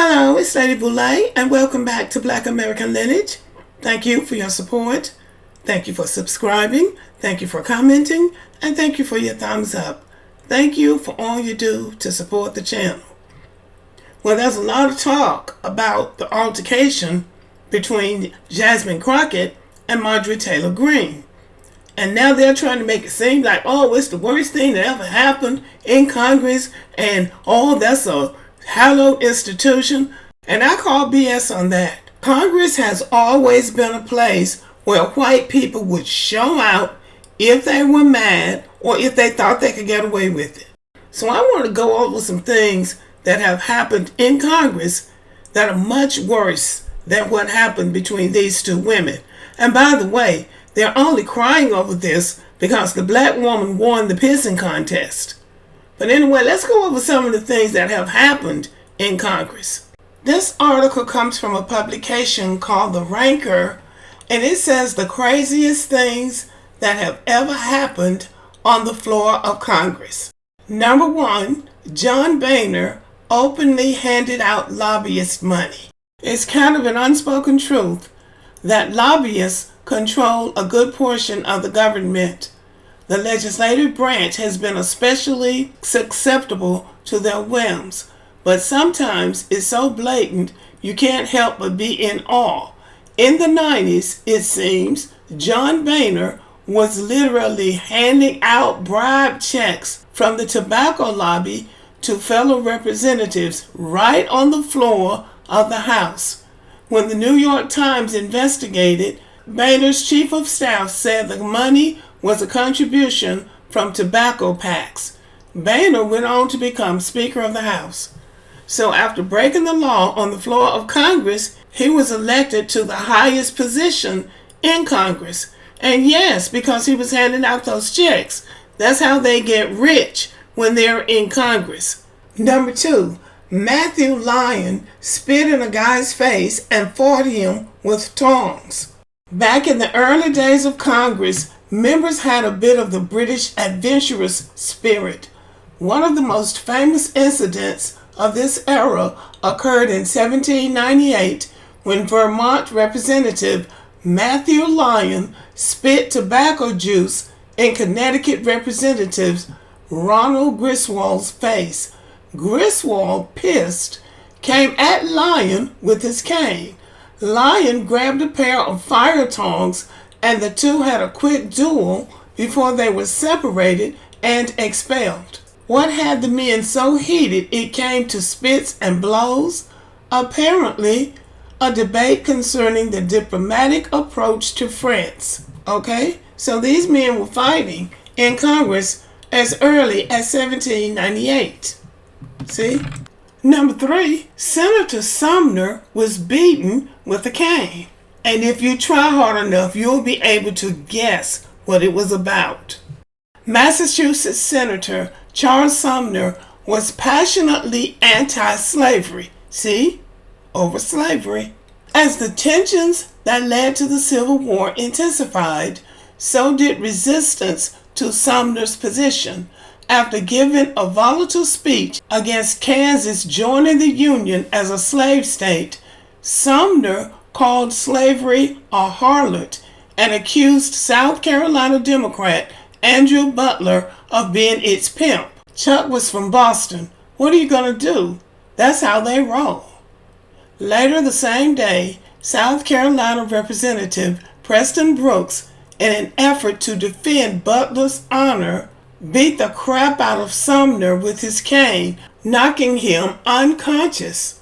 Hello, it's Lady Boulay, and welcome back to Black American Lineage. Thank you for your support. Thank you for subscribing. Thank you for commenting. And thank you for your thumbs up. Thank you for all you do to support the channel. Well, there's a lot of talk about the altercation between Jasmine Crockett and Marjorie Taylor Greene. And now they're trying to make it seem like, oh, it's the worst thing that ever happened in Congress, and oh, that's a hallowed institution. And I call BS on that. Congress has always been a place where white people would show out if they were mad or if they thought they could get away with it. So I want to go over some things that have happened in Congress that are much worse than what happened between these two women. And by the way, they're only crying over this because the black woman won the pissing contest. But anyway, let's go over some of the things that have happened in Congress. This article comes from a publication called The Ranker, and it says the craziest things that have ever happened on the floor of Congress. Number 1, John Boehner openly handed out lobbyist money. It's kind of an unspoken truth that lobbyists control a good portion of the government. The legislative branch has been especially susceptible to their whims, but sometimes it's so blatant you can't help but be in awe. In the 90s, it seems, John Boehner was literally handing out bribe checks from the tobacco lobby to fellow representatives right on the floor of the House. When the New York Times investigated, Boehner's chief of staff said the money was a contribution from tobacco packs. Boehner went on to become Speaker of the House. So after breaking the law on the floor of Congress, he was elected to the highest position in Congress. And yes, because he was handing out those checks. That's how they get rich when they're in Congress. Number 2, Matthew Lyon spit in a guy's face and fought him with tongs. Back in the early days of Congress, members had a bit of the British adventurous spirit. One of the most famous incidents of this era occurred in 1798 when Vermont Representative Matthew Lyon spit tobacco juice in Connecticut Representative Ronald Griswold's face. Griswold, pissed, came at Lyon with his cane. Lyon grabbed a pair of fire tongs and the two had a quick duel before they were separated and expelled. What had the men so heated it came to spits and blows? Apparently, a debate concerning the diplomatic approach to France. Okay, so these men were fighting in Congress as early as 1798. See? Number 3, Senator Sumner was beaten with a cane. And if you try hard enough, you'll be able to guess what it was about. Massachusetts Senator Charles Sumner was passionately anti-slavery. See? Over slavery. As the tensions that led to the Civil War intensified, so did resistance to Sumner's position. After giving a volatile speech against Kansas joining the Union as a slave state, Sumner called slavery a harlot and accused South Carolina Democrat Andrew Butler of being its pimp. Chuck was from Boston. What are you going to do? That's how they roll. Later the same day, South Carolina Representative Preston Brooks, in an effort to defend Butler's honor, beat the crap out of Sumner with his cane, knocking him unconscious.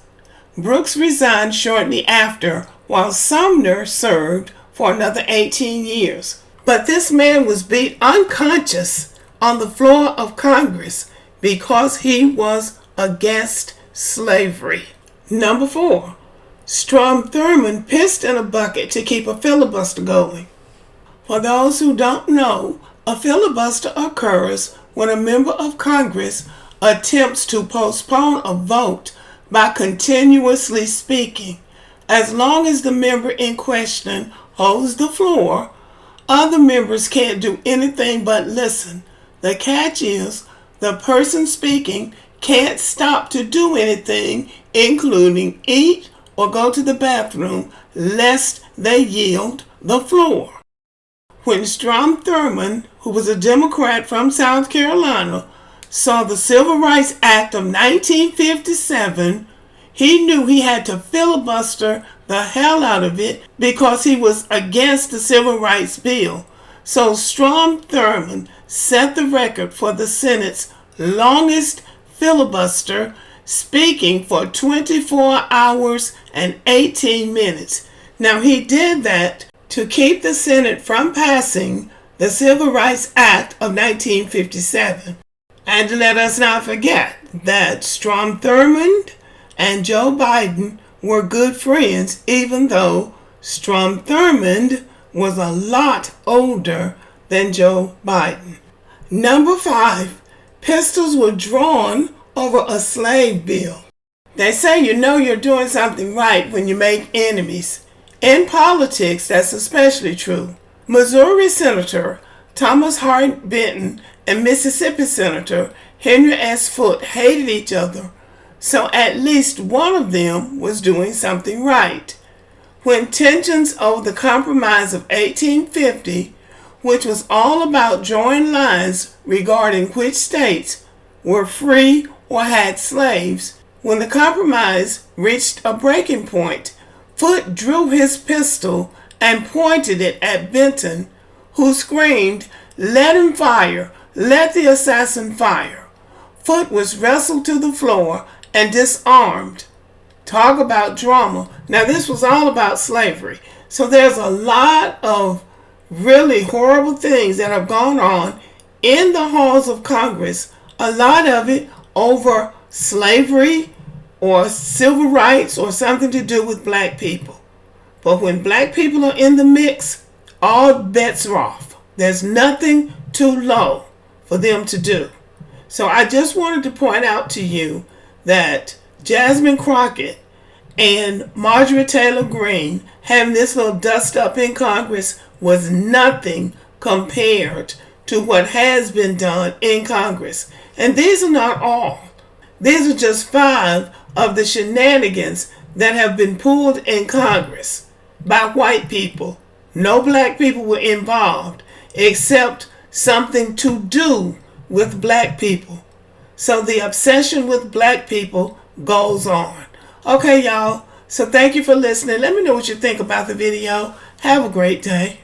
Brooks resigned shortly after, while Sumner served for another 18 years. But this man was beat unconscious on the floor of Congress because he was against slavery. Number 4, Strom Thurmond pissed in a bucket to keep a filibuster going. For those who don't know, a filibuster occurs when a member of Congress attempts to postpone a vote by continuously speaking. As long as the member in question holds the floor, other members can't do anything but listen. The catch is the person speaking can't stop to do anything, including eat or go to the bathroom, lest they yield the floor. When Strom Thurmond, who was a Democrat from South Carolina, saw the Civil Rights Act of 1957, he knew he had to filibuster the hell out of it because he was against the Civil Rights Bill. So Strom Thurmond set the record for the Senate's longest filibuster, speaking for 24 hours and 18 minutes. Now, he did that to keep the Senate from passing the Civil Rights Act of 1957. And let us not forget that Strom Thurmond and Joe Biden were good friends, even though Strom Thurmond was a lot older than Joe Biden. Number 5, pistols were drawn over a slave bill. They say you know you're doing something right when you make enemies. In politics, that's especially true. Missouri Senator Thomas Hart Benton and Mississippi Senator Henry S. Foote hated each other, so at least one of them was doing something right. When tensions over the Compromise of 1850, which was all about drawing lines regarding which states were free or had slaves, when the compromise reached a breaking point, Foote drew his pistol and pointed it at Benton, who screamed, "Let him fire! Let the assassin fire!" Foote was wrestled to the floor and disarmed. Talk about drama. Now, this was all about slavery. So there's a lot of really horrible things that have gone on in the halls of Congress. A lot of it over slavery or civil rights or something to do with black people. But when black people are in the mix, all bets are off. There's nothing too low for them to do. So I just wanted to point out to you that Jasmine Crockett and Marjorie Taylor Greene having this little dust up in Congress was nothing compared to what has been done in Congress. And these are not all. These are just 5 of the shenanigans that have been pulled in Congress by white people. No black people were involved except something to do with black people. So the obsession with black people goes on. Okay, y'all. So thank you for listening. Let me know what you think about the video. Have a great day.